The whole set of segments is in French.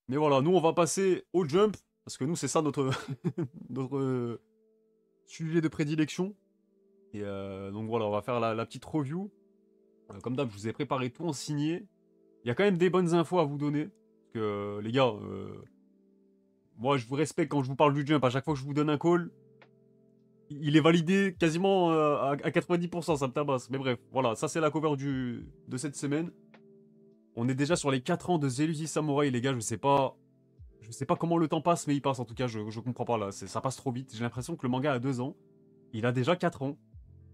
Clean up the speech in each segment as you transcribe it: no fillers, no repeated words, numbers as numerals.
Mais voilà, nous, on va passer au Jump, parce que nous, c'est ça notre, notre sujet de prédilection. Et donc voilà, on va faire la petite review. Comme d'hab, je vous ai préparé tout en signé. Il y a quand même des bonnes infos à vous donner. Parce que, les gars, moi, je vous respecte quand je vous parle du Jump. À chaque fois que je vous donne un call, il est validé quasiment à 90%, ça me tabasse. Mais bref, voilà, ça c'est la cover de cette semaine. On est déjà sur les 4 ans de Zelusi Samurai, les gars, je sais pas comment le temps passe, mais il passe en tout cas, je comprends pas là, ça passe trop vite. J'ai l'impression que le manga a 2 ans, il a déjà 4 ans.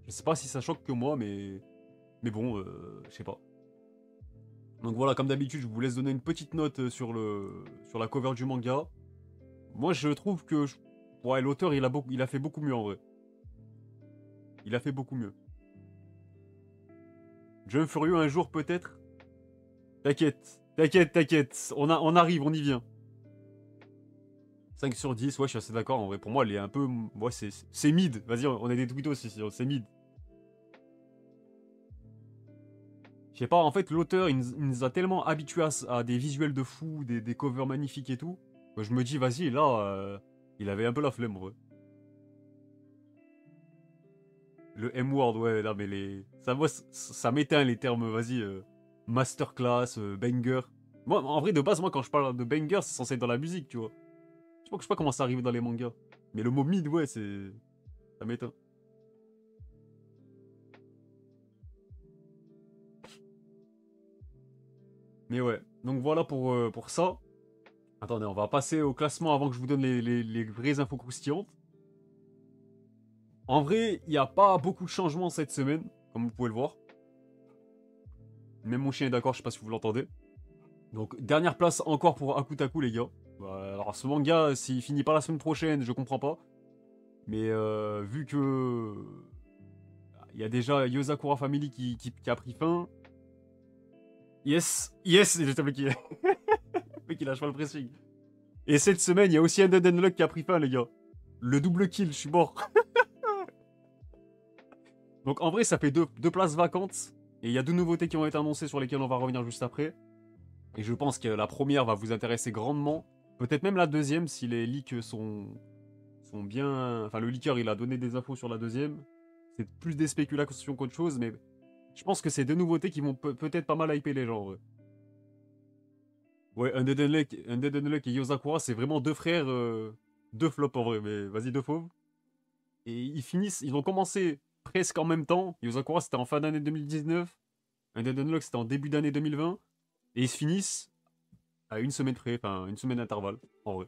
Je sais pas si ça choque que moi, mais bon, je sais pas. Donc voilà, comme d'habitude, je vous laisse donner une petite note sur la cover du manga. Moi, je trouve que ouais, l'auteur, il a fait beaucoup mieux en vrai. Il a fait beaucoup mieux. Jump Furieux un jour peut-être. T'inquiète, t'inquiète, t'inquiète. On arrive, on y vient. 5 sur 10, ouais, je suis assez d'accord. En vrai, pour moi, elle est un peu. Ouais, c'est mid. Vas-y, on a des tweetos ici, c'est mid. Je sais pas, en fait, l'auteur, il nous a tellement habitués à des visuels de fou, des covers magnifiques et tout. Que je me dis, vas-y, là, il avait un peu la flemme, en vrai. Le M-word, ouais, là, mais les. Ça, moi, ça m'éteint les termes, vas-y, masterclass, banger. Moi, en vrai, de base, moi, quand je parle de banger, c'est censé être dans la musique, tu vois. Je sais pas comment ça arrive dans les mangas. Mais le mot mid, ouais, c'est. Ça m'éteint. Mais ouais. Donc voilà pour ça. Attendez, on va passer au classement avant que je vous donne les vraies infos croustillantes. En vrai, il n'y a pas beaucoup de changements cette semaine, comme vous pouvez le voir. Même mon chien est d'accord, je sais pas si vous l'entendez. Donc, dernière place encore pour Akutaku, les gars. Bah, alors, ce manga, s'il finit pas la semaine prochaine, je comprends pas. Mais vu que. Il y a déjà Yosakura Family qui a pris fin. Yes, yes, le mec qui, le mec qui lâche pas le pressing. Et cette semaine, il y a aussi un Dead Luck qui a pris fin, les gars. Le double kill, je suis mort. Donc en vrai, ça fait deux places vacantes. Et il y a deux nouveautés qui ont été annoncées sur lesquelles on va revenir juste après. Et je pense que la première va vous intéresser grandement. Peut-être même la deuxième, si les leaks sont bien. Enfin, le leaker, il a donné des infos sur la deuxième. C'est plus des spéculations qu'autre chose, mais je pense que c'est deux nouveautés qui vont peut-être pas mal hyper les gens, en vrai. Ouais, Undead Unluck et Yosakura, c'est vraiment deux frères, deux flops en vrai, mais vas-y, deux fauves. Et ils ont commencé presque en même temps. Yosakura, c'était en fin d'année 2019. Undead Unluck, c'était en début d'année 2020. Et ils se finissent à une semaine près, enfin, une semaine d'intervalle, en vrai.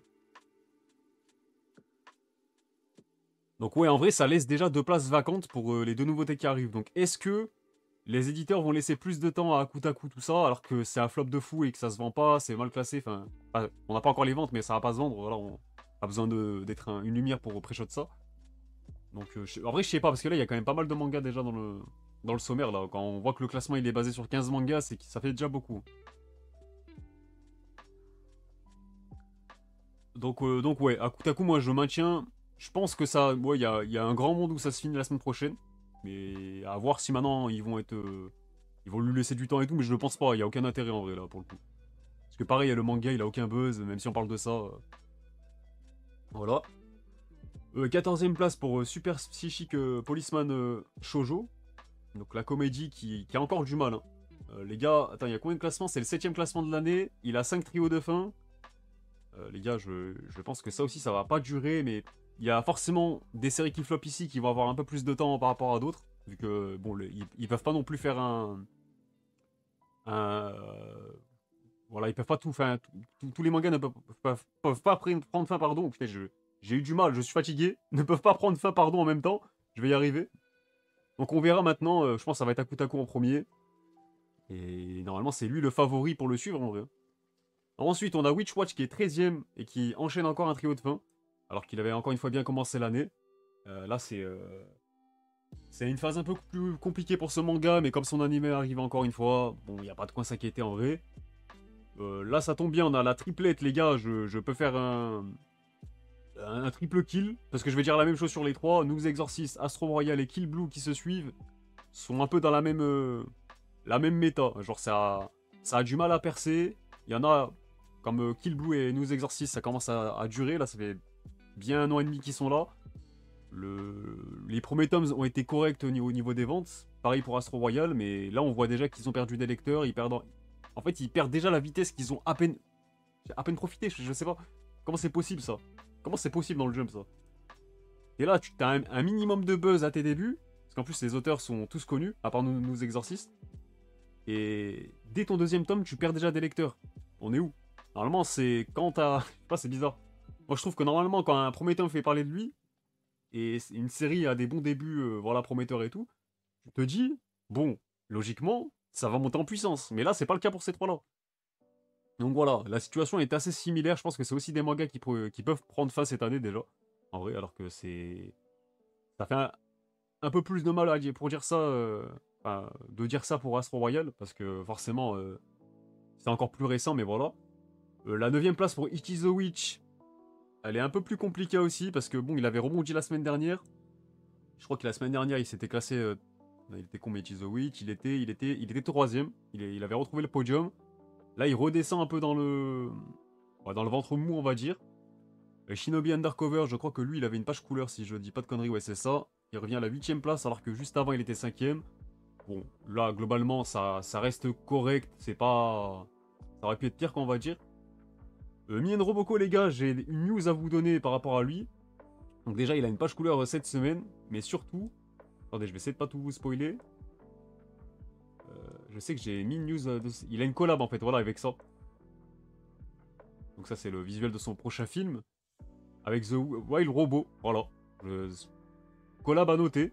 Donc ouais, en vrai, ça laisse déjà deux places vacantes pour les deux nouveautés qui arrivent. Donc est-ce que les éditeurs vont laisser plus de temps à Akutaku, tout ça, alors que c'est un flop de fou et que ça se vend pas, c'est mal classé, enfin, on n'a pas encore les ventes, mais ça va pas se vendre, voilà, on a besoin d'être une lumière pour pré-shot ça. Donc, en vrai, je sais pas, parce que là, il y a quand même pas mal de mangas déjà dans le sommaire, là. Quand on voit que le classement, il est basé sur 15 mangas, c'est que ça fait déjà beaucoup. Donc ouais, Akutaku, moi, je maintiens. Je pense que ça, ouais, il y a un grand monde où ça se finit la semaine prochaine. Mais à voir si maintenant, ils vont lui laisser du temps et tout, mais je ne pense pas, il y a aucun intérêt en vrai, là, pour le coup. Parce que pareil, le manga, il a aucun buzz, même si on parle de ça. Voilà. 14ème place pour Super Psychic Policeman Shoujo. Donc la comédie qui a encore du mal. Hein. Les gars, attends, il y a combien de classements? C'est le 7ème classement de l'année. Il a 5 trios de fin. Les gars, je pense que ça aussi, ça va pas durer, mais il y a forcément des séries qui flopent ici qui vont avoir un peu plus de temps par rapport à d'autres. Vu que, bon, ils peuvent pas non plus faire un voilà, ils peuvent pas tout. Enfin, tous les mangas ne peuvent pas prendre fin, pardon. Putain, j'ai eu du mal, je suis fatigué. Ne peuvent pas prendre fin, pardon, en même temps. Je vais y arriver. Donc on verra maintenant. Je pense que ça va être Akutako en premier. Et normalement, c'est lui le favori pour le suivre en vrai. Ensuite, on a Witchwatch qui est 13ème et qui enchaîne encore un trio de fin. Alors qu'il avait encore une fois bien commencé l'année. Là, c'est une phase un peu plus compliquée pour ce manga, mais comme son animé arrive encore une fois, bon, il n'y a pas de quoi s'inquiéter en vrai. Là, ça tombe bien, on a la triplette, les gars. Je peux faire un triple kill. Parce que je vais dire la même chose sur les trois. Nous Exorcist, Astro Royal et Kill Blue qui se suivent sont un peu dans la même méta. Genre, ça a du mal à percer. Il y en a, comme Kill Blue et News Exorcist, ça commence à durer. Là, ça fait bien 1 an et demi qu'ils sont là. Les premiers tomes ont été corrects au niveau des ventes. Pareil pour Astro Royal, mais là, on voit déjà qu'ils ont perdu des lecteurs. En fait, ils perdent déjà la vitesse qu'ils ont à peine profité. Je sais pas. Comment c'est possible, ça? Comment c'est possible dans le Jump, ça? Et là, tu as un minimum de buzz à tes débuts. Parce qu'en plus, les auteurs sont tous connus, à part nous Exorcistes. Et dès ton deuxième tome, tu perds déjà des lecteurs. On est où? Normalement, c'est quand t'as... Je sais pas, c'est bizarre. Moi, je trouve que normalement, quand un premier tome fait parler de lui, et une série a des bons débuts, voilà, prometteurs et tout, tu te dis, bon, logiquement, ça va monter en puissance. Mais là, c'est pas le cas pour ces trois-là. Donc voilà, la situation est assez similaire. Je pense que c'est aussi des mangas qui peuvent prendre fin cette année déjà. En vrai, alors que c'est... Ça fait un peu plus de mal à dire, pour dire ça, enfin, de dire ça pour Astro Royal, parce que forcément, c'est encore plus récent, mais voilà. La 9ème place pour It is the Witch, elle est un peu plus compliquée aussi, parce que bon, il avait rebondi la semaine dernière. Je crois que la semaine dernière, il s'était classé... il était combien It is the Witch? Il était troisième, il avait retrouvé le podium. Là, il redescend un peu dans le... ouais, dans le ventre mou, on va dire. Shinobi Undercover, je crois que lui, il avait une page couleur, si je dis pas de conneries, ouais, c'est ça. Il revient à la 8ème place, alors que juste avant, il était 5ème. Bon, là, globalement, ça reste correct, c'est pas... Ça aurait pu être pire, qu'on va dire. Mien Roboko, les gars, j'ai une news à vous donner par rapport à lui. Donc déjà, il a une page couleur cette semaine, mais surtout... Attendez, je vais essayer de pas tout vous spoiler. Je sais que j'ai mis une news... Il a une collab, en fait, voilà, avec ça. Donc ça, c'est le visuel de son prochain film. Avec The Wild Robot, voilà. Collab à noter.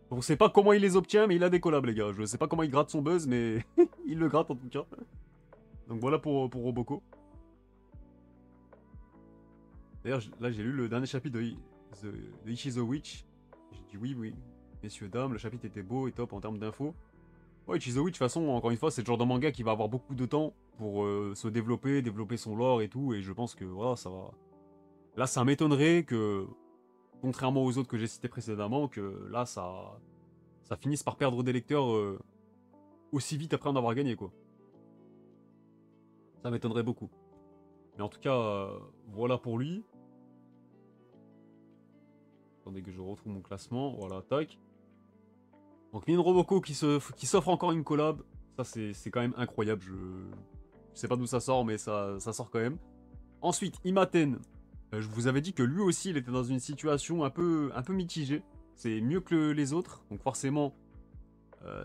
On sait pas comment il les obtient, mais il a des collabs, les gars. Je sais pas comment il gratte son buzz, mais il le gratte en tout cas. Donc voilà pour Roboko. D'ailleurs, là j'ai lu le dernier chapitre de It is the Witch. J'ai dit oui, messieurs, dames, le chapitre était beau et top en termes d'infos. Ouais, It is the Witch, de toute façon, encore une fois, c'est le genre de manga qui va avoir beaucoup de temps pour se développer son lore et tout. Et je pense que voilà, ça va. Là, ça m'étonnerait que, contrairement aux autres que j'ai cités précédemment, que là, ça finisse par perdre des lecteurs aussi vite après en avoir gagné, quoi. Ça m'étonnerait beaucoup. Mais en tout cas, voilà pour lui. Attendez que je retrouve mon classement. Voilà, tac. Donc Min Roboko qui s'offre encore une collab. Ça, c'est quand même incroyable. Je sais pas d'où ça sort, mais ça sort quand même. Ensuite, Imaten. Je vous avais dit que lui aussi, il était dans une situation un peu mitigée. C'est mieux que les autres. Donc forcément,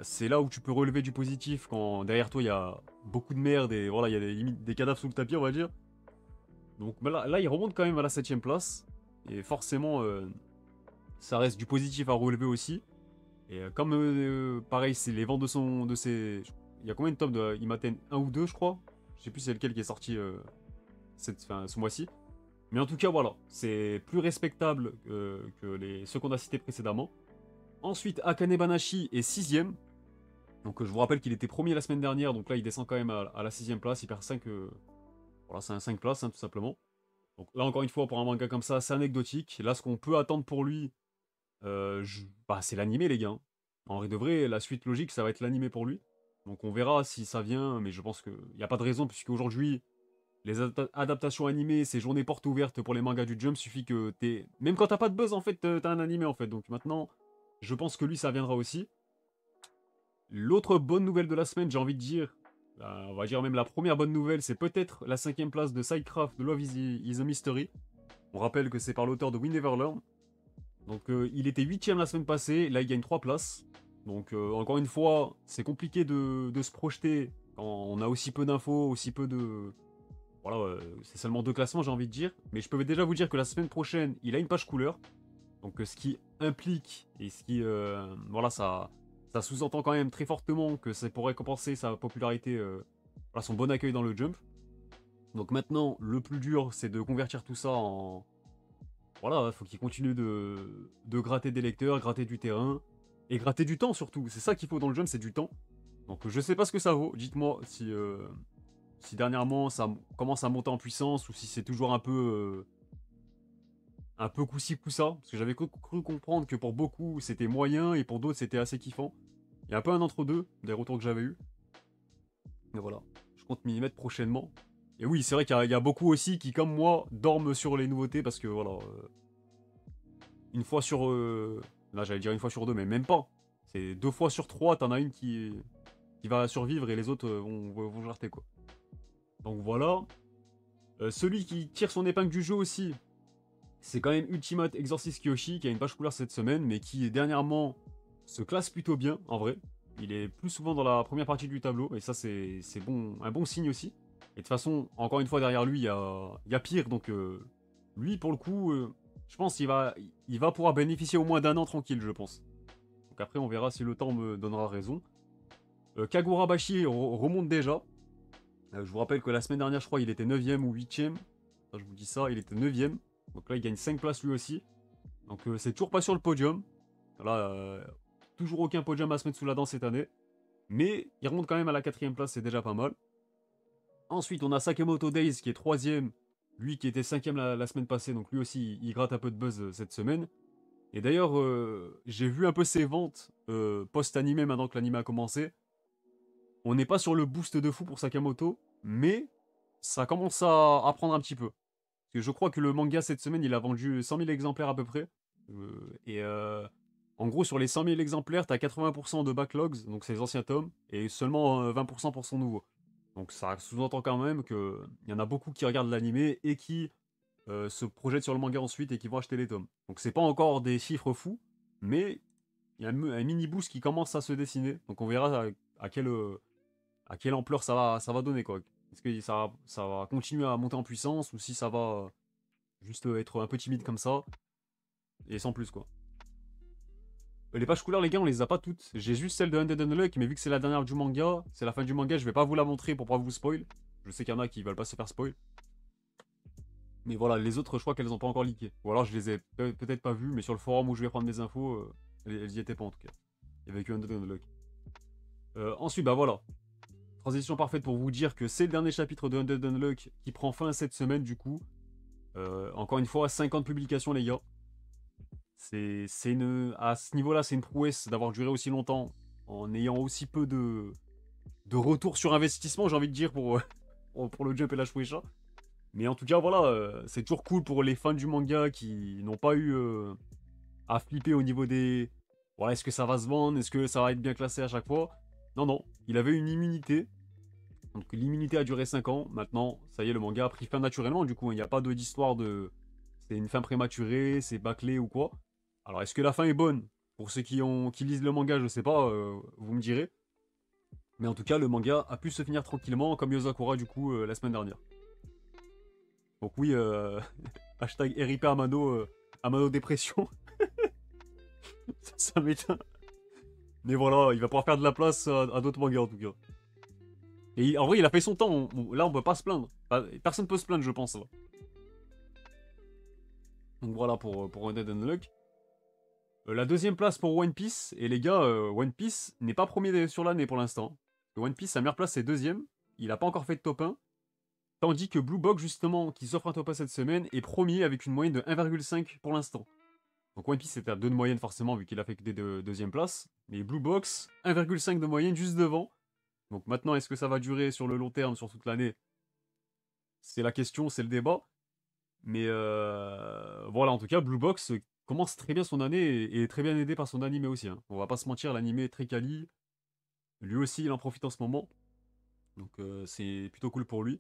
c'est là où tu peux relever du positif quand derrière toi, il y a beaucoup de merde et voilà, il y a limite des cadavres sous le tapis, on va dire. Donc bah là, il remonte quand même à la 7ème place. Et forcément, ça reste du positif à relever aussi. Et comme, pareil, c'est les ventes de ses... Il y a combien de tomes de Imaten? Un ou deux, je crois. Je sais plus c'est lequel qui est sorti ce mois-ci. Mais en tout cas, voilà. C'est plus respectable que ceux qu'on a cités précédemment. Ensuite, Akane Banashi est 6ème. Donc je vous rappelle qu'il était premier la semaine dernière. Donc là, il descend quand même à la 6ème place. Il perd 5... voilà, c'est un 5 places, hein, tout simplement. Donc là, encore une fois, pour un manga comme ça, c'est anecdotique. Là, ce qu'on peut attendre pour lui, bah, c'est l'animé, les gars. Hein. En vrai de vrai, la suite logique, ça va être l'animé pour lui. Donc on verra si ça vient, mais je pense qu'il n'y a pas de raison, puisqu'aujourd'hui, les adaptations animées, c'est journée porte ouverte pour les mangas du Jump, suffit que t'aies... Même quand t'as pas de buzz, en fait, t'as un animé, en fait. Donc maintenant, je pense que lui, ça viendra aussi. L'autre bonne nouvelle de la semaine, j'ai envie de dire, on va dire même la première bonne nouvelle, c'est peut-être la 5ème place de Sidecraft de Love is a Mystery. On rappelle que c'est par l'auteur de We Never Learn. Donc il était 8ème la semaine passée, là il gagne 3 places. Donc encore une fois, c'est compliqué de se projeter quand on a aussi peu d'infos, aussi peu de... Voilà, c'est seulement 2 classements j'ai envie de dire. Mais je peux déjà vous dire que la semaine prochaine, il a une page couleur. Donc ce qui implique, et ce qui... voilà, ça sous-entend quand même très fortement que c'est pour récompenser sa popularité, voilà, son bon accueil dans le Jump. Donc maintenant, le plus dur, c'est de convertir tout ça en... Voilà, il faut qu'il continue de gratter des lecteurs, gratter du terrain, et gratter du temps surtout. C'est ça qu'il faut dans le Jump, c'est du temps. Donc je sais pas ce que ça vaut. Dites-moi si dernièrement ça commence à monter en puissance, ou si c'est toujours un peu coup-ci, coup-ça. Parce que j'avais cru comprendre que pour beaucoup, c'était moyen, et pour d'autres, c'était assez kiffant. Il y a un peu un entre-deux, des retours que j'avais eu. Mais voilà, je compte m'y mettre prochainement. Et oui, c'est vrai qu'il y a beaucoup aussi qui, comme moi, dorment sur les nouveautés parce que voilà, une fois sur. Là, j'allais dire une fois sur deux, mais même pas. C'est 2 fois sur 3, t'en as une qui va survivre et les autres vont jarter quoi. Donc voilà. Celui qui tire son épingle du jeu aussi, c'est quand même Ultimate Exorcist Kyoshi qui a une page couleur cette semaine, mais qui dernièrement se classe plutôt bien en vrai. Il est plus souvent dans la première partie du tableau, et ça c'est bon, un bon signe aussi. Et de toute façon, encore une fois, derrière lui, il y a pire, donc lui, pour le coup, je pense qu'il va pouvoir bénéficier au moins d'un an tranquille, je pense. Donc après, on verra si le temps me donnera raison. Kagura Bashi remonte déjà. Je vous rappelle que la semaine dernière, je crois, il était 9ème ou 8ème. Enfin, je vous dis ça, il était 9ème. Donc là, il gagne 5 places lui aussi. Donc c'est toujours pas sur le podium. Là, toujours aucun podium à se mettre sous la dent cette année. Mais il remonte quand même à la 4ème place, c'est déjà pas mal. Ensuite, on a Sakemoto Days qui est 3ème. Lui qui était 5ème la semaine passée. Donc lui aussi, il gratte un peu de buzz cette semaine. Et d'ailleurs, j'ai vu un peu ses ventes post-animé maintenant que l'anime a commencé. On n'est pas sur le boost de fou pour Sakamoto, mais ça commence à prendre un petit peu. Parce que je crois que le manga cette semaine, il a vendu 100 000 exemplaires à peu près. Et en gros, sur les 100 000 exemplaires, t'as 80% de backlogs, donc c'est les anciens tomes, et seulement 20% pour son nouveau. Donc ça sous-entend quand même qu'il y en a beaucoup qui regardent l'animé et qui se projettent sur le manga ensuite et qui vont acheter les tomes. Donc c'est pas encore des chiffres fous, mais il y a un mini boost qui commence à se dessiner. Donc on verra à quelle ampleur ça va donner quoi. Est-ce que ça va continuer à monter en puissance ou si ça va juste être un peu timide comme ça et sans plus quoi. Les pages couleurs les gars on les a pas toutes. J'ai juste celle de Undead Unluck mais vu que c'est la dernière du manga, c'est la fin du manga, je vais pas vous la montrer pour pas vous spoil. Je sais qu'il y en a qui veulent pas se faire spoil. Mais voilà, les autres je crois qu'elles ont pas encore leaké. Ou alors je les ai peut-être pas vues mais sur le forum où je vais prendre mes infos, elles y étaient pas en tout cas. Il y avait que Undead Unluck. Ensuite bah voilà. Transition parfaite pour vous dire que c'est le dernier chapitre de Undead Unluck qui prend fin cette semaine du coup. Encore une fois, 50 publications les gars. À ce niveau-là, c'est une prouesse d'avoir duré aussi longtemps en ayant aussi peu de retour sur investissement, j'ai envie de dire, pour le Jump et la Shueisha. Mais en tout cas, voilà, c'est toujours cool pour les fans du manga qui n'ont pas eu à flipper au niveau des... Voilà, est-ce que ça va se vendre? Est-ce que ça va être bien classé à chaque fois? Non, non, il avait une immunité. Donc l'immunité a duré 5 ans. Maintenant, ça y est, le manga a pris fin naturellement. Du coup, il n'y a pas d'histoire de... C'est une fin prématurée, c'est bâclé ou quoi. Alors, est-ce que la fin est bonne? Pour ceux qui lisent le manga, je sais pas, vous me direz. Mais en tout cas, le manga a pu se finir tranquillement, comme Yozakura, du coup, la semaine dernière. Donc oui, hashtag RIP Amano, Amano dépression. ça m'éteint. Mais voilà, il va pouvoir faire de la place à d'autres mangas, en tout cas. Et en vrai, il a fait son temps. Là, on peut pas se plaindre. Personne peut se plaindre, je pense. Là. Donc voilà pour Undead Unluck. La deuxième place pour One Piece. Et les gars, One Piece n'est pas premier sur l'année pour l'instant. One Piece, sa meilleure place, c'est deuxième. Il n'a pas encore fait de top 1. Tandis que Blue Box, justement, qui s'offre un top 1 cette semaine, est premier avec une moyenne de 1,5 pour l'instant. Donc One Piece est à 2 de moyenne forcément, vu qu'il a fait que des deuxième place. Mais Blue Box, 1,5 de moyenne juste devant. Donc maintenant, est-ce que ça va durer sur le long terme, sur toute l'année? C'est la question, c'est le débat. Mais voilà, en tout cas, Blue Box commence très bien son année et est très bien aidé par son animé aussi. Hein. On va pas se mentir, l'animé est très quali. Lui aussi, il en profite en ce moment. Donc c'est plutôt cool pour lui.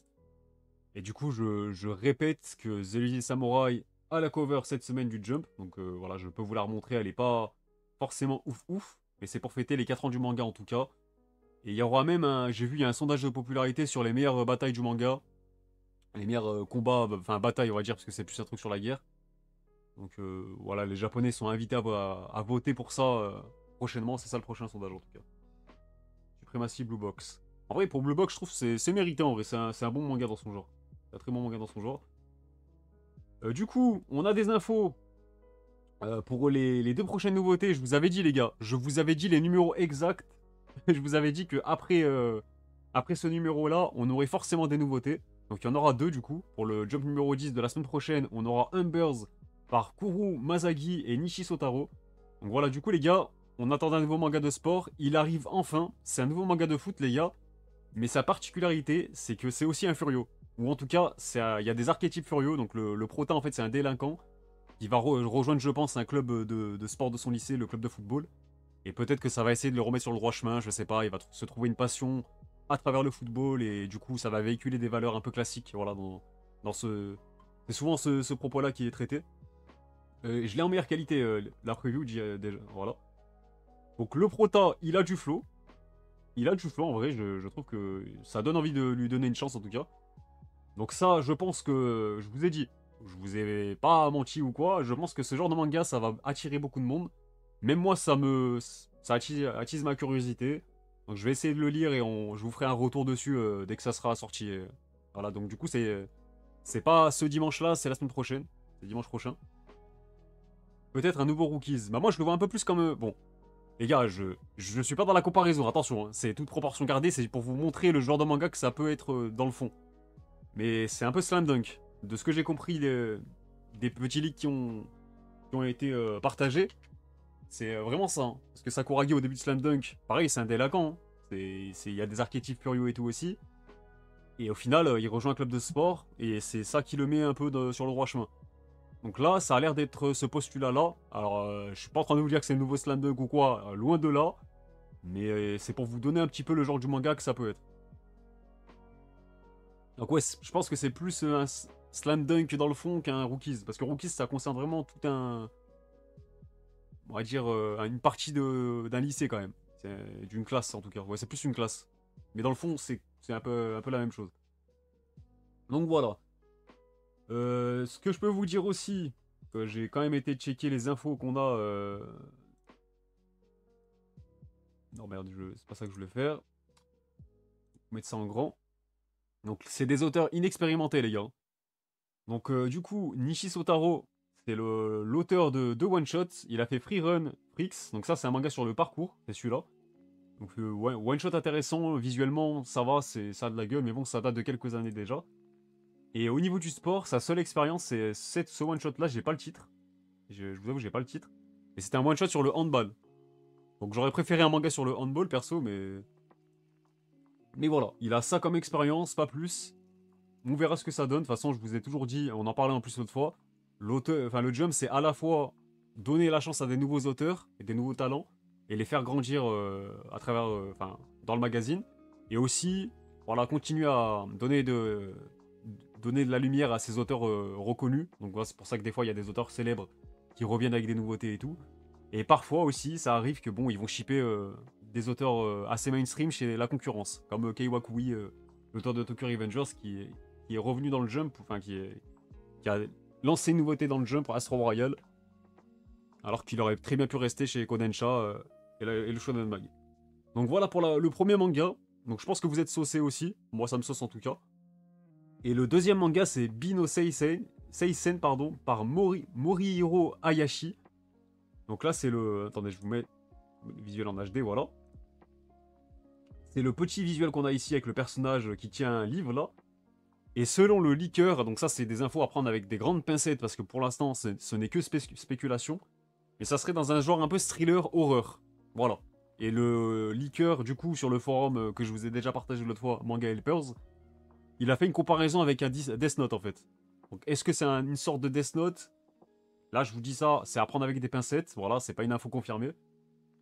Et du coup, je répète que The Samurai a la cover cette semaine du Jump. Donc voilà, je peux vous la remontrer. Elle est pas forcément ouf ouf. Mais c'est pour fêter les 4 ans du manga en tout cas. Et il y aura même j'ai vu, il y a un sondage de popularité sur les meilleures batailles du manga. Les meilleurs combats, enfin batailles on va dire, parce que c'est plus un truc sur la guerre. Donc voilà, les Japonais sont invités à voter pour ça prochainement. C'est ça le prochain sondage en tout cas. Suprématie Blue Box. En vrai, pour Blue Box, je trouve que c'est mérité en vrai. C'est un bon manga dans son genre. C'est un très bon manga dans son genre. Du coup, on a des infos pour les 2 prochaines nouveautés. Je vous avais dit, les gars, je vous avais dit les numéros exacts. Je vous avais dit que après ce numéro-là, on aurait forcément des nouveautés. Donc il y en aura 2 du coup. Pour le Jump numéro 10 de la semaine prochaine, on aura Humbers par Kuru Masagi et Nishi Sotaro. Donc voilà, du coup les gars, on attend un nouveau manga de sport. Il arrive enfin. C'est un nouveau manga de foot les gars. Mais sa particularité, c'est que c'est aussi un Furio. ou en tout cas, il y a des archétypes furieux. Donc le prota, en fait, c'est un délinquant qui va rejoindre, je pense, un club de sport de son lycée, le club de football. Et peut-être que ça va essayer de le remettre sur le droit chemin, je sais pas, il va se trouver une passion à travers le football, et du coup, ça va véhiculer des valeurs un peu classiques, voilà, dans ce... C'est souvent ce propos-là qui est traité. Je l'ai en meilleure qualité, la preview, déjà, voilà. Donc le prota, il a du flow. Il a du flow, en vrai, je trouve que ça donne envie de lui donner une chance, en tout cas. Donc ça, je pense que, je vous ai dit, je vous ai pas menti ou quoi, je pense que ce genre de manga, ça va attirer beaucoup de monde. Même moi, ça attise ma curiosité. Donc je vais essayer de le lire et je vous ferai un retour dessus dès que ça sera sorti. Voilà, donc du coup, c'est pas ce dimanche-là, c'est la semaine prochaine. C'est dimanche prochain. Peut-être un nouveau Rookies. Bah moi, je le vois un peu plus comme... bon, les gars, je suis pas dans la comparaison, attention. Hein, c'est toute proportion gardée, c'est pour vous montrer le genre de manga que ça peut être dans le fond. Mais c'est un peu slam dunk. De ce que j'ai compris des petits leaks qui ont été partagés, c'est vraiment ça. Hein. Parce que Sakuragi au début de Slam Dunk, pareil, c'est un délinquant. Hein. Il y a des archétypes furieux et tout aussi. Et au final, il rejoint un club de sport, et c'est ça qui le met un peu sur le droit chemin. Donc là, ça a l'air d'être ce postulat-là. Alors, je suis pas en train de vous dire que c'est le nouveau Slam Dunk ou quoi, loin de là. Mais c'est pour vous donner un petit peu le genre du manga que ça peut être. Donc ouais, je pense que c'est plus un Slam Dunk dans le fond qu'un Rookies. Parce que Rookies, ça concerne vraiment tout un... On va dire une partie d'un lycée quand même. D'une classe en tout cas. Ouais, c'est plus une classe. Mais dans le fond, c'est un peu la même chose. Donc voilà. Ce que je peux vous dire aussi, que j'ai quand même été checker les infos qu'on a. Non merde, c'est pas ça que je voulais faire. Mettre ça en grand. Donc c'est des auteurs inexpérimentés les gars. Donc du coup, Nishi Sotaro, c'est l'auteur de deux one-shots. Il a fait Free Run Freaks. Donc ça c'est un manga sur le parcours, c'est celui-là. Donc ouais, one-shot intéressant, visuellement ça va, ça a de la gueule, mais bon ça date de quelques années déjà. Et au niveau du sport, sa seule expérience c'est ce one-shot là, j'ai pas le titre. Je vous avoue, j'ai pas le titre. Et c'était un one-shot sur le handball. Donc j'aurais préféré un manga sur le handball perso, mais... Mais voilà, il a ça comme expérience, pas plus. On verra ce que ça donne. De toute façon, je vous ai toujours dit, on en parlait en plus l'autre fois. Le jump, c'est à la fois donner la chance à des nouveaux auteurs et des nouveaux talents et les faire grandir à travers, dans le magazine. Et aussi, voilà, continuer à donner de la lumière à ces auteurs reconnus. Donc voilà, c'est pour ça que des fois, il y a des auteurs célèbres qui reviennent avec des nouveautés et tout. Et parfois aussi, ça arrive que bon, ils vont shipper des auteurs assez mainstream chez la concurrence, comme Kei Wakui, l'auteur de Tokyo Revengers, qui est revenu dans le Jump, enfin qui a lancé une nouveauté dans le Jump, Astro Royal, alors qu'il aurait très bien pu rester chez Kodansha et le Shonen Mag. Donc voilà pour le premier manga. Donc je pense que vous êtes saucé aussi, moi ça me sauce en tout cas. Et le deuxième manga c'est Bino Seisen pardon, par Morihiro Hayashi. Donc là c'est le... Attendez, je vous mets le visuel en HD, voilà. C'est le petit visuel qu'on a ici avec le personnage qui tient un livre là. Et selon le leaker, donc ça c'est des infos à prendre avec des grandes pincettes parce que pour l'instant ce n'est que spéculation, mais ça serait dans un genre un peu thriller horreur. Voilà. Et le leaker du coup sur le forum que je vous ai déjà partagé l'autre fois, Manga Helpers, il a fait une comparaison avec un Death Note en fait. Donc est-ce que c'est une sorte de Death Note? Là je vous dis ça, c'est à prendre avec des pincettes, voilà, c'est pas une info confirmée.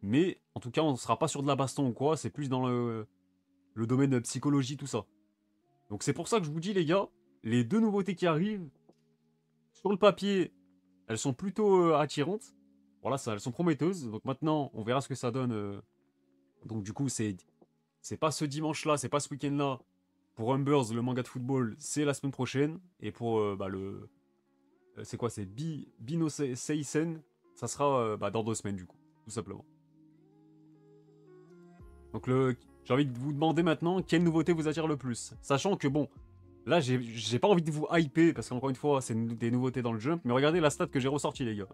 Mais en tout cas on ne sera pas sur de la baston ou quoi, c'est plus dans le domaine de psychologie, tout ça. Donc c'est pour ça que je vous dis les gars, les deux nouveautés qui arrivent, sur le papier, elles sont plutôt attirantes. Voilà, elles sont prometteuses. Donc maintenant, on verra ce que ça donne. Donc du coup, c'est pas ce dimanche-là, c'est pas ce week-end-là. Pour Humbers, le manga de football, c'est la semaine prochaine. Et pour c'est quoi? C'est Bino Seisen. Ça sera dans 2 semaines du coup, tout simplement. Donc j'ai envie de vous demander maintenant quelle nouveauté vous attire le plus. Sachant que bon, là j'ai pas envie de vous hyper parce qu'encore une fois c'est des nouveautés dans le jump. Mais regardez la stat que j'ai ressortie les gars.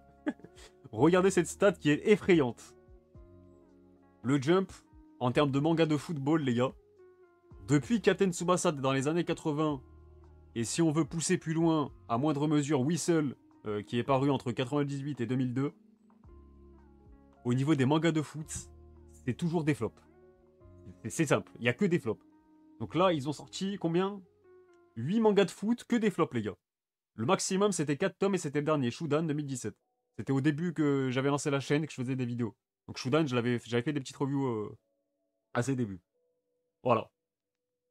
Regardez cette stat qui est effrayante. Le jump, en termes de manga de football les gars, depuis Captain Tsubasa dans les années 80, et si on veut pousser plus loin, à moindre mesure Whistle, qui est paru entre 98 et 2002, au niveau des mangas de foot, c'est toujours des flops. C'est simple, il n'y a que des flops. Donc là, ils ont sorti combien? 8 mangas de foot, que des flops, les gars. Le maximum, c'était 4 tomes et c'était le dernier, Shudan 2017. C'était au début que j'avais lancé la chaîne et que je faisais des vidéos. Donc Shudan, j'avais fait des petites reviews à ses débuts. Voilà.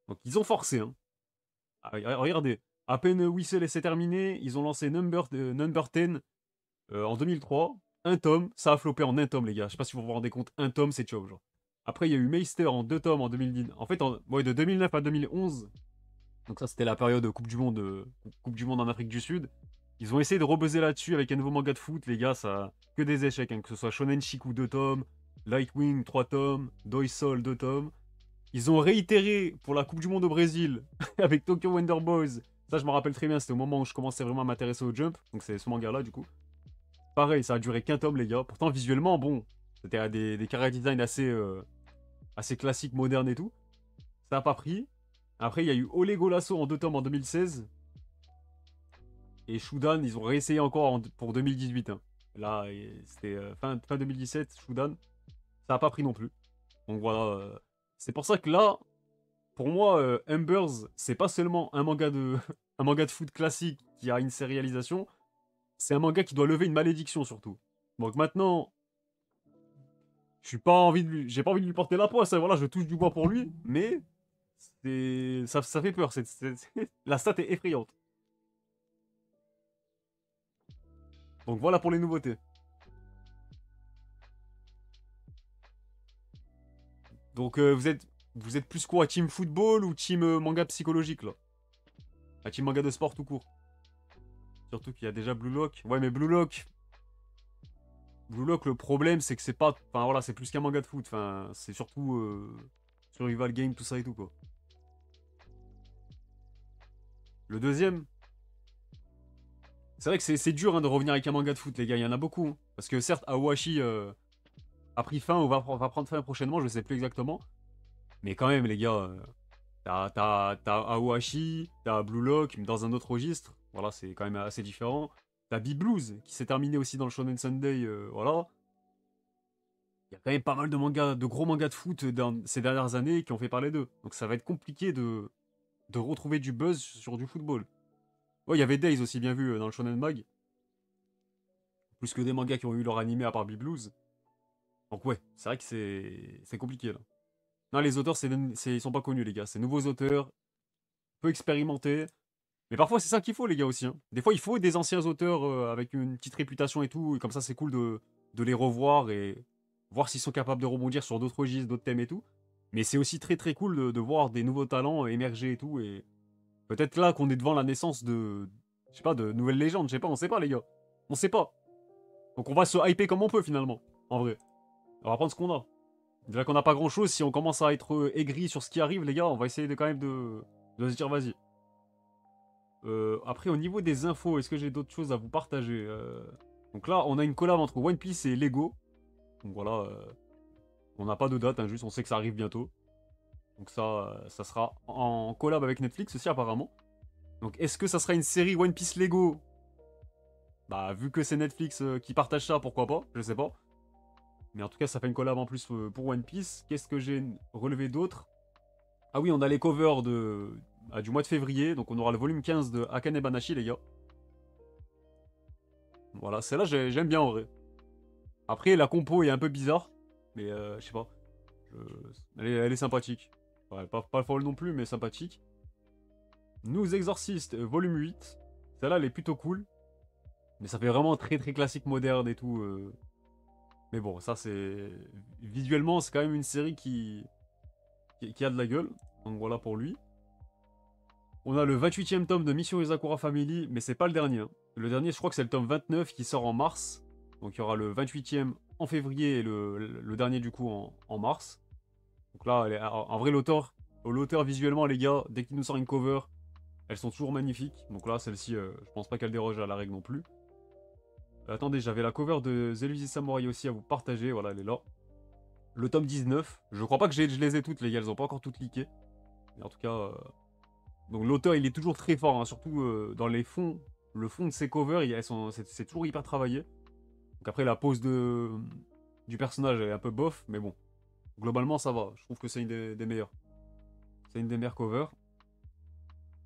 Donc ils ont forcé, hein. Ah, regardez, à peine Whistle s'est terminé, ils ont lancé Number 10 en 2003. Un tome, ça a floppé en un tome, les gars. Je sais pas si vous vous rendez compte, un tome, c'est ciao, genre. Après, il y a eu Meister en 2 tomes en 2010. En fait, ouais, de 2009 à 2011. Donc ça, c'était la période Coupe du Monde en Afrique du Sud. Ils ont essayé de rebuzzer là-dessus avec un nouveau manga de foot, les gars, ça que des échecs, hein, que ce soit Shonen Shiku 2 tomes, Lightwing 3 tomes, Doisol 2 tomes. Ils ont réitéré pour la Coupe du Monde au Brésil avec Tokyo Wonder Boys. Ça, je me rappelle très bien, c'était au moment où je commençais vraiment à m'intéresser au Jump. Donc c'est ce manga-là, du coup. Pareil, ça a duré qu'un tome, les gars. Pourtant, visuellement, bon, c'était des character design assez classiques, modernes et tout. Ça a pas pris. Après, il y a eu Ole Golasso en 2 tomes en 2016. Et Shudan, ils ont réessayé encore pour 2018, hein. Là, c'était fin 2017, Shudan. Ça a pas pris non plus. Donc voilà. C'est pour ça que là, pour moi, Embers, c'est pas seulement un manga un manga de foot classique qui a une sérialisation. C'est un manga qui doit lever une malédiction surtout. Donc maintenant, j'ai pas envie de lui porter la poisse, hein. Voilà, je touche du bois pour lui, mais ça fait peur. La stat est effrayante. Donc voilà pour les nouveautés. Donc vous êtes plus quoi, team football ou team manga psychologique là? Ah, team manga de sport tout court. Surtout qu'il y a déjà Blue Lock. Ouais, mais Blue Lock, le problème c'est que c'est pas, enfin voilà, c'est plus qu'un manga de foot. Enfin, c'est surtout survival game, tout ça et tout quoi. Le deuxième, c'est vrai que c'est dur, hein, de revenir avec un manga de foot, les gars. Il y en a beaucoup, hein. Parce que certes, Awashi a pris fin ou va prendre fin prochainement, je sais plus exactement. Mais quand même, les gars, t'as Awashi, t'as Blue Lock dans un autre registre. Voilà, c'est quand même assez différent. T'as B-Blues qui s'est terminé aussi dans le Shonen Sunday. Voilà. Il y a quand même pas mal de mangas, de gros mangas de foot dans ces dernières années qui ont fait parler d'eux. Donc ça va être compliqué de retrouver du buzz sur du football. Ouais, il y avait Days aussi bien vu dans le Shonen Mag. Plus que des mangas qui ont eu leur animé à part B-Blues. Donc ouais, c'est vrai que c'est compliqué là. Non, les auteurs, ils sont pas connus, les gars. C'est nouveaux auteurs, peu expérimentés. Mais parfois, c'est ça qu'il faut, les gars, aussi, hein. Des fois, il faut des anciens auteurs avec une petite réputation et tout. Et comme ça, c'est cool de les revoir et voir s'ils sont capables de rebondir sur d'autres registres, d'autres thèmes et tout. Mais c'est aussi très très cool de voir des nouveaux talents émerger et tout. Et peut-être là qu'on est devant la naissance je sais pas, de nouvelles légendes. Je sais pas, on sait pas, les gars. On sait pas. Donc on va se hyper comme on peut, finalement. En vrai. On va prendre ce qu'on a. Déjà qu'on n'a pas grand chose, si on commence à être aigri sur ce qui arrive, les gars, on va essayer quand même de se dire vas-y. Après, au niveau des infos, est-ce que j'ai d'autres choses à vous partager? Donc là, on a une collab entre One Piece et Lego. Donc voilà, on n'a pas de date, hein, juste on sait que ça arrive bientôt. Donc ça sera en collab avec Netflix aussi apparemment. Donc est-ce que ça sera une série One Piece Lego? Bah vu que c'est Netflix qui partage ça, pourquoi pas? Je sais pas. Mais en tout cas, ça fait une collab en plus pour One Piece. Qu'est-ce que j'ai relevé d'autre? Ah oui, on a les covers du mois de février. Donc on aura le volume 15 de Akane Banashi, les gars. Voilà, celle-là, j'aime bien en vrai. Après, la compo est un peu bizarre. Mais je sais pas. Elle est sympathique. Ouais, pas folle non plus, mais sympathique. Nous Exorcistes, volume 8. Celle-là, elle est plutôt cool. Mais ça fait vraiment très très classique moderne et tout. Mais bon, ça c'est. Visuellement, c'est quand même une série qui a de la gueule. Donc voilà pour lui. On a le 28e tome de Mission Izakura Family, mais c'est pas le dernier, hein. Le dernier, je crois que c'est le tome 29 qui sort en mars. Donc il y aura le 28e en février et le dernier du coup en mars. Donc là, en vrai, l'auteur visuellement, les gars, dès qu'il nous sort une cover, elles sont toujours magnifiques. Donc là, celle-ci, je pense pas qu'elle déroge à la règle non plus. Attendez, j'avais la cover de Zelusi Samurai aussi à vous partager. Voilà, elle est là. Le tome 19. Je crois pas que je les ai toutes, les gars. Elles ont pas encore toutes leaké. Mais en tout cas, donc l'auteur, il est toujours très fort, hein, surtout dans les fonds. Le fond de ses covers, c'est toujours hyper travaillé. Donc après, la pose du personnage est un peu bof, mais bon. Globalement, ça va. Je trouve que c'est une des meilleures. C'est une des meilleures covers.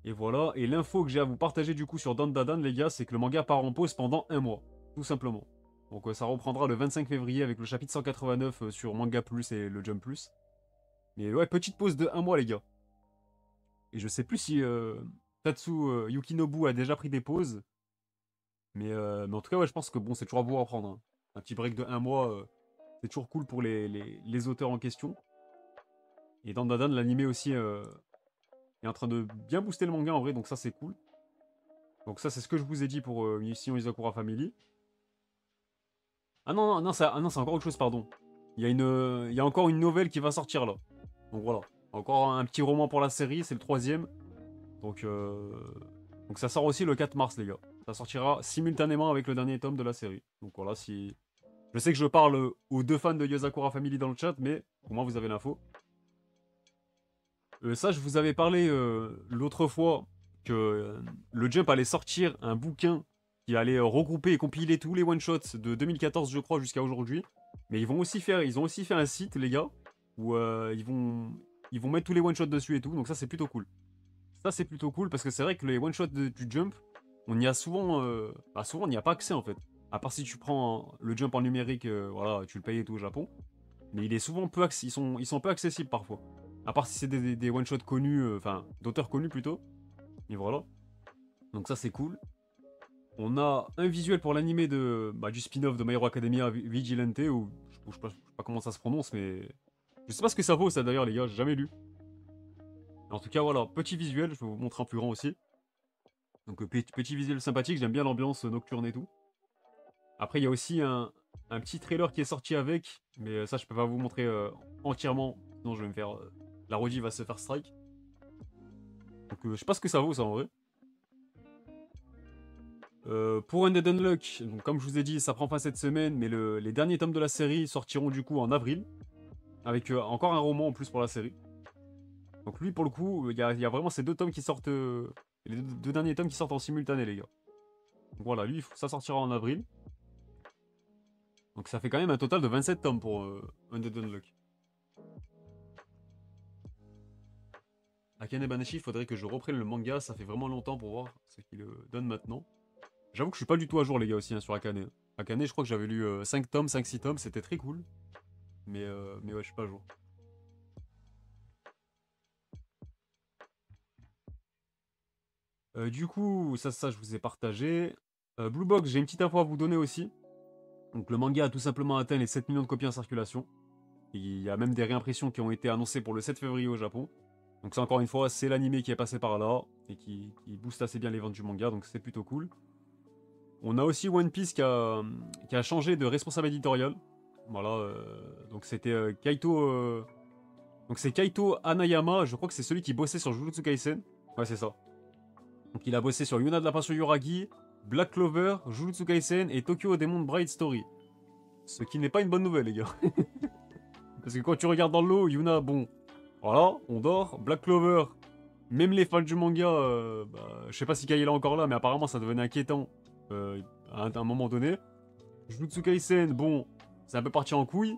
Et voilà, et l'info que j'ai à vous partager du coup sur Dandadan, les gars, c'est que le manga part en pause pendant un mois, tout simplement. Donc ça reprendra le 25 février avec le chapitre 189 sur Manga Plus et le Jump Plus. Mais ouais, petite pause de un mois, les gars. Et je sais plus si Tatsu Yukinobu a déjà pris des pauses. Mais en tout cas, ouais, je pense que bon, c'est toujours beau à prendre, hein. Un petit break de un mois, c'est toujours cool pour les auteurs en question. Et Dandadan, l'animé aussi, est en train de bien booster le manga en vrai, donc ça c'est cool. Donc ça c'est ce que je vous ai dit pour Mission Izakura Family. Ah non, non, non, ah non, c'est encore autre chose, pardon. Il y a encore une nouvelle qui va sortir là. Donc voilà. Encore un petit roman pour la série, c'est le troisième. Donc, donc ça sort aussi le 4 mars, les gars. Ça sortira simultanément avec le dernier tome de la série. Donc voilà, si... Je sais que je parle aux deux fans de Yozakura Family dans le chat, mais au moins vous avez l'info. Ça, je vous avais parlé l'autre fois que le Jump allait sortir un bouquin qui allait regrouper et compiler tous les one-shots de 2014, je crois, jusqu'à aujourd'hui. Mais ils ont aussi fait un site, les gars, où ils vont mettre tous les one-shots dessus et tout. Donc ça, c'est plutôt cool. Ça, c'est plutôt cool parce que c'est vrai que les one-shots du Jump, on y a souvent, souvent, on n'y a pas accès en fait. À part si tu prends le Jump en numérique, voilà, tu le payes et tout au Japon. Mais il est souvent peu ils sont peu accessibles parfois. À part si c'est des one-shots connus, enfin, d'auteurs connus plutôt. Et voilà. Donc ça, c'est cool. On a un visuel pour l'animé du spin-off de My Hero Academia Vigilante, ou je sais pas comment ça se prononce, mais... Je sais pas ce que ça vaut, ça, d'ailleurs, les gars, j'ai jamais lu. En tout cas, voilà, petit visuel, je vais vous montrer en plus grand aussi. Donc, petit visuel sympathique, j'aime bien l'ambiance nocturne et tout. Après, il y a aussi un petit trailer qui est sorti avec, mais ça, je peux pas vous montrer entièrement, sinon je vais me faire... la Roji va se faire strike. Donc, je sais pas ce que ça vaut, ça, en vrai. Pour Undead Unluck, donc comme je vous ai dit, ça prend fin cette semaine, mais les derniers tomes de la série sortiront du coup en avril, avec encore un roman en plus pour la série. Donc lui, pour le coup, il y a vraiment ces deux tomes qui sortent, les deux derniers tomes qui sortent en simultané, les gars. Donc voilà, lui, ça sortira en avril. Donc ça fait quand même un total de 27 tomes pour Undead Unluck. Akane Banashi, il faudrait que je reprenne le manga, ça fait vraiment longtemps pour voir ce qu'il donne maintenant. J'avoue que je suis pas du tout à jour, les gars, aussi, hein, sur Akane. Akane, je crois que j'avais lu 5 tomes, 5-6 tomes, c'était très cool. Mais ouais, je suis pas à jour. Du coup, ça, je vous ai partagé. Blue Box, j'ai une petite info à vous donner aussi. Donc, le manga a tout simplement atteint les 7 millions de copies en circulation. Il y a même des réimpressions qui ont été annoncées pour le 7 février au Japon. Donc, ça, encore une fois, c'est l'animé qui est passé par là et qui booste assez bien les ventes du manga, donc c'est plutôt cool. On a aussi One Piece qui a changé de responsable éditorial. Voilà, donc c'était Kaito. Donc, c'est Kaito Hanayama, je crois que c'est celui qui bossait sur Jujutsu Kaisen. Ouais, c'est ça. Donc il a bossé sur Yuna de la Passion Yuragi, Black Clover, Jujutsu Kaisen et Tokyo Demon Bride Story. Ce qui n'est pas une bonne nouvelle, les gars. Parce que quand tu regardes dans l'eau, Yuna, bon, voilà, on dort. Black Clover, même les fans du manga, je sais pas si Kai est encore là, mais apparemment ça devenait inquiétant à un moment donné. Jujutsu Kaisen, bon, c'est un peu parti en couille.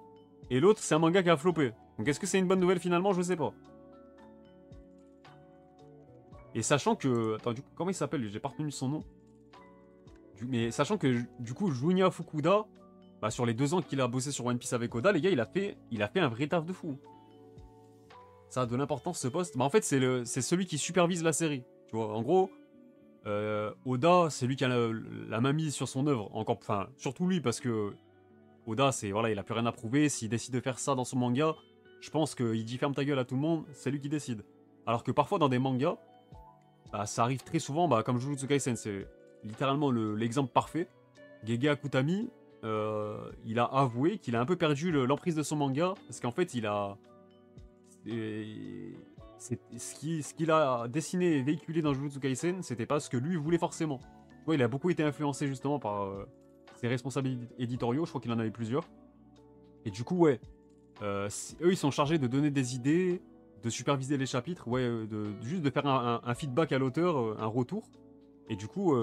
Et l'autre, c'est un manga qui a floppé. Donc est-ce que c'est une bonne nouvelle finalement? Je sais pas. Et sachant que... Attends, du coup, comment il s'appelle? J'ai pas retenu son nom. Mais sachant que du coup, Junya Fukuda, sur les 2 ans qu'il a bossé sur One Piece avec Oda, les gars, il a fait un vrai taf de fou. Ça a de l'importance ce poste. En fait, c'est celui qui supervise la série. Tu vois, en gros, Oda, c'est lui qui a la main mise sur son œuvre. Encore, enfin, surtout lui, parce que Oda, voilà, il a plus rien à prouver. S'il décide de faire ça dans son manga, je pense qu'il dit ferme ta gueule à tout le monde, c'est lui qui décide. Alors que parfois, dans des mangas, ça arrive très souvent, comme Jujutsu Kaisen, c'est littéralement l'exemple parfait. Gege Akutami, il a avoué qu'il a un peu perdu l'emprise de son manga, parce qu'en fait, il a... Ce qu'il a dessiné et véhiculé dans Jujutsu Kaisen, c'était pas ce que lui voulait forcément. Ouais, il a beaucoup été influencé justement par ses responsables éditoriaux, je crois qu'il en avait plusieurs. Et du coup, ouais, eux, ils sont chargés de donner des idées, de superviser les chapitres, ouais, juste de faire un feedback à l'auteur, un retour. Et du coup,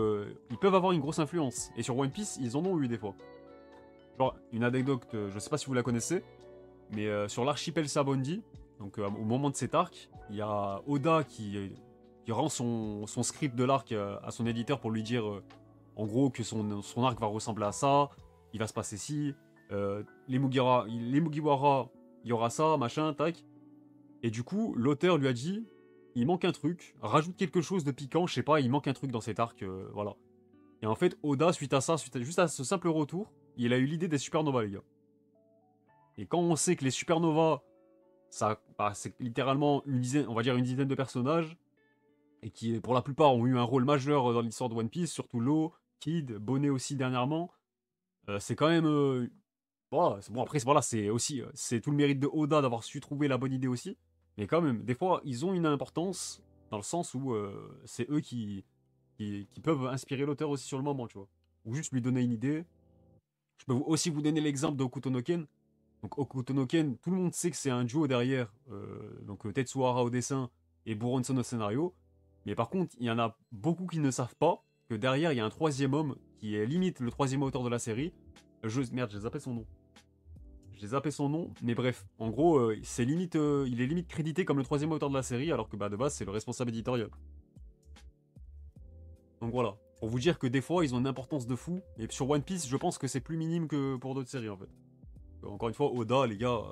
ils peuvent avoir une grosse influence. Et sur One Piece, ils en ont eu des fois. Genre, une anecdote, je sais pas si vous la connaissez, mais sur l'archipel Sabondi, donc au moment de cet arc, il y a Oda qui rend son script de l'arc à son éditeur pour lui dire en gros que son arc va ressembler à ça, il va se passer ci, les Mugiwara, il y aura ça, machin, tac. Et du coup, l'auteur lui a dit, il manque un truc, rajoute quelque chose de piquant, je sais pas, il manque un truc dans cet arc, voilà. Et en fait, Oda, suite à ça, juste à ce simple retour, il a eu l'idée des supernovas, les gars. Et quand on sait que les supernovas, ça, bah, c'est littéralement une dizaine, on va dire une dizaine de personnages, et qui, pour la plupart, ont eu un rôle majeur dans l'histoire de One Piece, surtout Law, Kid, Bonnet aussi dernièrement, c'est quand même... voilà, bon, après, voilà, c'est aussi c'est tout le mérite de Oda d'avoir su trouver la bonne idée aussi. Mais quand même, des fois, ils ont une importance dans le sens où c'est eux qui peuvent inspirer l'auteur aussi sur le moment, tu vois. Ou juste lui donner une idée. Je peux aussi vous donner l'exemple de Hokuto no Ken. Donc Hokuto no Ken, tout le monde sait que c'est un duo derrière. Donc Tetsuhara au dessin et Buronson au scénario. Mais par contre, il y en a beaucoup qui ne savent pas que derrière, il y a un troisième homme qui est limite le troisième auteur de la série. Merde, j'ai zappé son nom. J'ai zappé son nom, mais bref, en gros, c'est limite, il est limite crédité comme le troisième auteur de la série, alors que bah, de base, c'est le responsable éditorial. Donc voilà, pour vous dire que des fois, ils ont une importance de fou, et sur One Piece, je pense que c'est plus minime que pour d'autres séries, en fait. Encore une fois, Oda, les gars,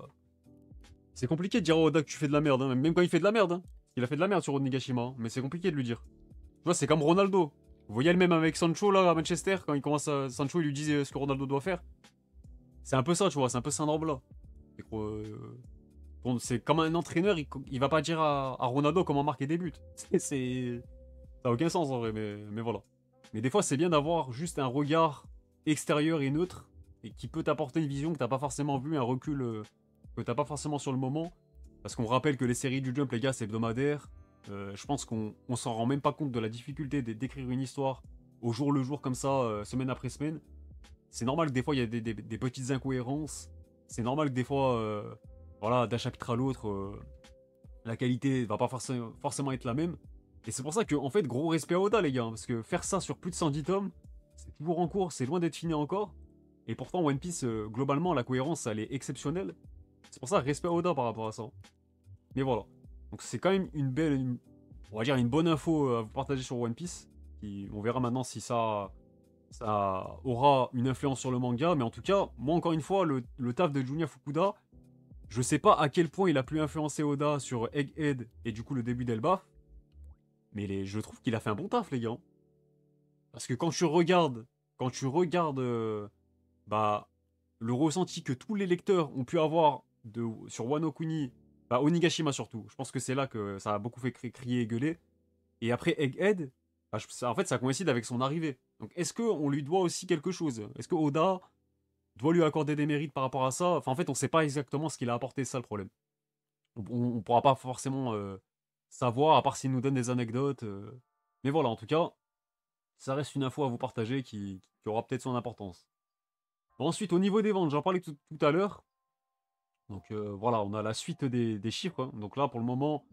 c'est compliqué de dire à Oda que tu fais de la merde, hein, même quand il fait de la merde. Hein. Il a fait de la merde sur Onigashima, hein, mais c'est compliqué de lui dire. Tu vois, c'est comme Ronaldo. Vous voyez le même avec Sancho, là, à Manchester, quand il commence à... Sancho, il lui dit ce que Ronaldo doit faire. C'est un peu ça, tu vois, c'est un peu ce syndrome-là. Bon, c'est comme un entraîneur, il va pas dire à Ronaldo comment marquer des buts. Ça n'a aucun sens en vrai, mais voilà. Mais des fois, c'est bien d'avoir juste un regard extérieur et neutre et qui peut t'apporter une vision que t'as pas forcément vue, un recul que t'as pas forcément sur le moment. Parce qu'on rappelle que les séries du Jump, les gars, c'est hebdomadaire. Je pense qu'on s'en rend même pas compte de la difficulté d'écrire une histoire au jour le jour comme ça, semaine après semaine. C'est normal que des fois, il y a des petites incohérences. C'est normal que des fois, voilà, d'un chapitre à l'autre, la qualité va pas forcément être la même. Et c'est pour ça que, en fait, gros respect à Oda, les gars. Hein, parce que faire ça sur plus de 110 tomes, c'est toujours en cours, c'est loin d'être fini encore. Et pourtant, One Piece, globalement, la cohérence, elle est exceptionnelle. C'est pour ça, respect à Oda par rapport à ça. Mais voilà. Donc c'est quand même une belle, on va dire une bonne info à vous partager sur One Piece. On verra maintenant si ça aura une influence sur le manga. Mais en tout cas, moi, encore une fois, le taf de Junya Fukuda, je sais pas à quel point il a pu influencer Oda sur Egghead et du coup le début d'Elbaf. Mais je trouve qu'il a fait un bon taf, les gars. Parce que quand tu regardes bah, le ressenti que tous les lecteurs ont pu avoir sur Wano Kuni, bah, Onigashima surtout, je pense que c'est là que ça a beaucoup fait crier et gueuler. Et après Egghead, bah, en fait, ça coïncide avec son arrivée. Donc, est-ce qu'on lui doit aussi quelque chose? Est-ce que Oda doit lui accorder des mérites par rapport à ça? Enfin, en fait, on sait pas exactement ce qu'il a apporté, c'est ça le problème. On pourra pas forcément savoir, à part s'il nous donne des anecdotes. Mais voilà, en tout cas, ça reste une info à vous partager qui aura peut-être son importance. Bon, ensuite, au niveau des ventes, j'en parlais tout à l'heure. Donc voilà, on a la suite des chiffres. Hein. Donc là, pour le moment,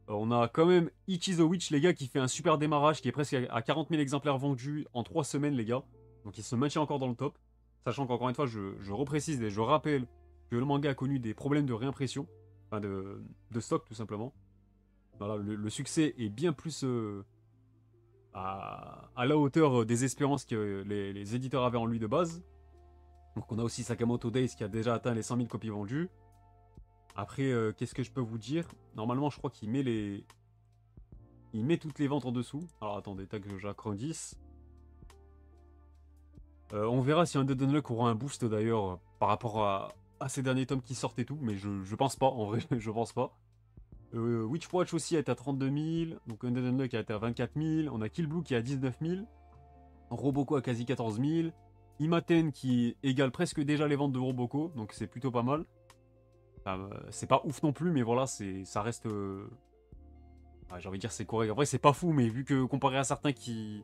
on a quand même Ichi the Witch, les gars, qui fait un super démarrage, qui est presque à 40 000 exemplaires vendus en 3 semaines, les gars. Donc il se maintient encore dans le top. Sachant qu'encore une fois, je reprécise et je rappelle que le manga a connu des problèmes de réimpression. Enfin, de stock, tout simplement. Voilà, le succès est bien plus à la hauteur des espérances que les éditeurs avaient en lui de base. Donc on a aussi Sakamoto Days qui a déjà atteint les 100 000 copies vendues. Après, qu'est-ce que je peux vous dire? Normalement, je crois qu'il met il met toutes les ventes en dessous. Alors attendez, tac, j'agrandisse. On verra si un Dead Unlock aura un boost d'ailleurs par rapport à ces derniers tomes qui sortent et tout, mais je pense pas, en vrai, je pense pas. Witchwatch aussi a été à 32 000, donc Undead Unluck a été à 24 000, on a Kill Blue qui est à 19 000, Roboko a quasi 14 000, Imaten qui égale presque déjà les ventes de Roboko, donc c'est plutôt pas mal. Enfin, c'est pas ouf non plus, mais voilà, ça reste... j'ai envie de dire c'est correct. En vrai, c'est pas fou, mais vu que comparé à certains qui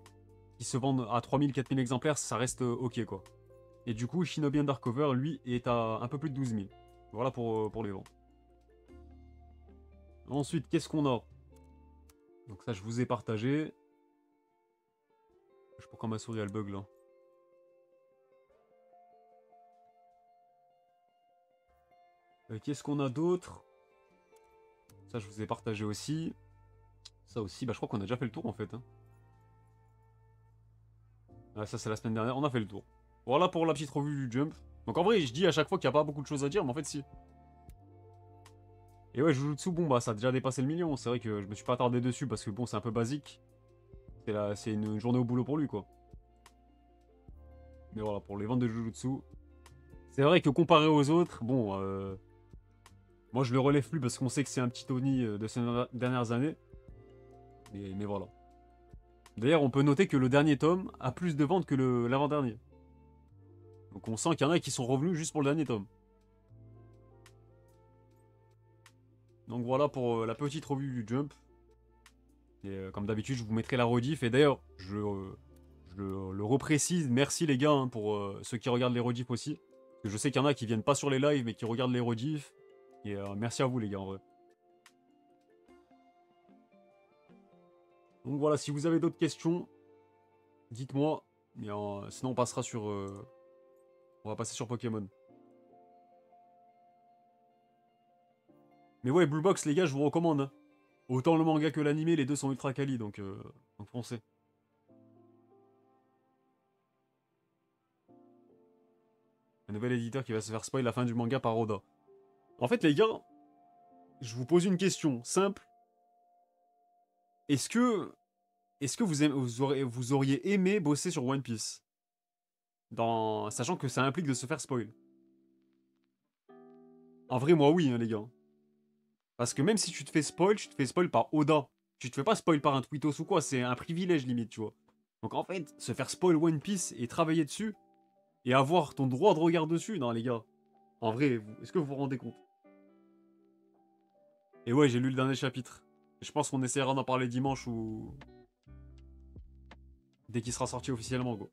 se vendent à 3 000, 4 000 exemplaires, ça reste ok quoi. Et du coup, Shinobi Undercover, lui, est à un peu plus de 12 000. Voilà pour les ventes. Ensuite, qu'est-ce qu'on a? Donc ça, je vous ai partagé. Je sais pas pourquoi ma souris elle bug là. Qu'est-ce qu'on a d'autre? Ça, je vous ai partagé aussi. Ça aussi, bah je crois qu'on a déjà fait le tour en fait. Hein. Ah, ça c'est la semaine dernière, on a fait le tour. Voilà pour la petite revue du Jump. Donc en vrai, je dis à chaque fois qu'il n'y a pas beaucoup de choses à dire, mais en fait si. Et ouais, Jujutsu, bon bah ça a déjà dépassé le million. C'est vrai que je me suis pas attardé dessus parce que bon, c'est un peu basique. C'est une journée au boulot pour lui quoi. Mais voilà, pour les ventes de Jujutsu. C'est vrai que comparé aux autres, bon, moi je le relève plus parce qu'on sait que c'est un petit Tony de ces dernières années. Mais voilà. D'ailleurs, on peut noter que le dernier tome a plus de ventes que l'avant-dernier. Donc on sent qu'il y en a qui sont revenus juste pour le dernier tome. Donc voilà pour la petite revue du Jump. Et comme d'habitude, je vous mettrai la rediff. Et d'ailleurs, je le reprécise, merci les gars hein, pour ceux qui regardent les rediffs aussi. Parce que je sais qu'il y en a qui viennent pas sur les lives mais qui regardent les rediffs. Et merci à vous les gars en vrai. Donc voilà, si vous avez d'autres questions, dites-moi. Mais sinon on passera sur... on va passer sur Pokémon. Mais ouais, Blue Box les gars, je vous recommande. Hein. Autant le manga que l'animé, les deux sont ultra quali, donc foncez. Un nouvel éditeur qui va se faire spoil la fin du manga par Oda. En fait les gars, je vous pose une question simple. Est-ce que vous auriez aimé bosser sur One Piece sachant que ça implique de se faire spoil. En vrai, moi oui, hein, les gars. Parce que même si tu te fais spoil par Oda. Tu te fais pas spoil par un tweetos ou quoi, c'est un privilège limite, tu vois. Donc en fait, se faire spoil One Piece et travailler dessus, et avoir ton droit de regard dessus, non les gars. En vrai, est-ce que vous vous rendez compte? Et ouais, j'ai lu le dernier chapitre. Je pense qu'on essaiera d'en parler dimanche ou... dès qu'il sera sorti officiellement, quoi.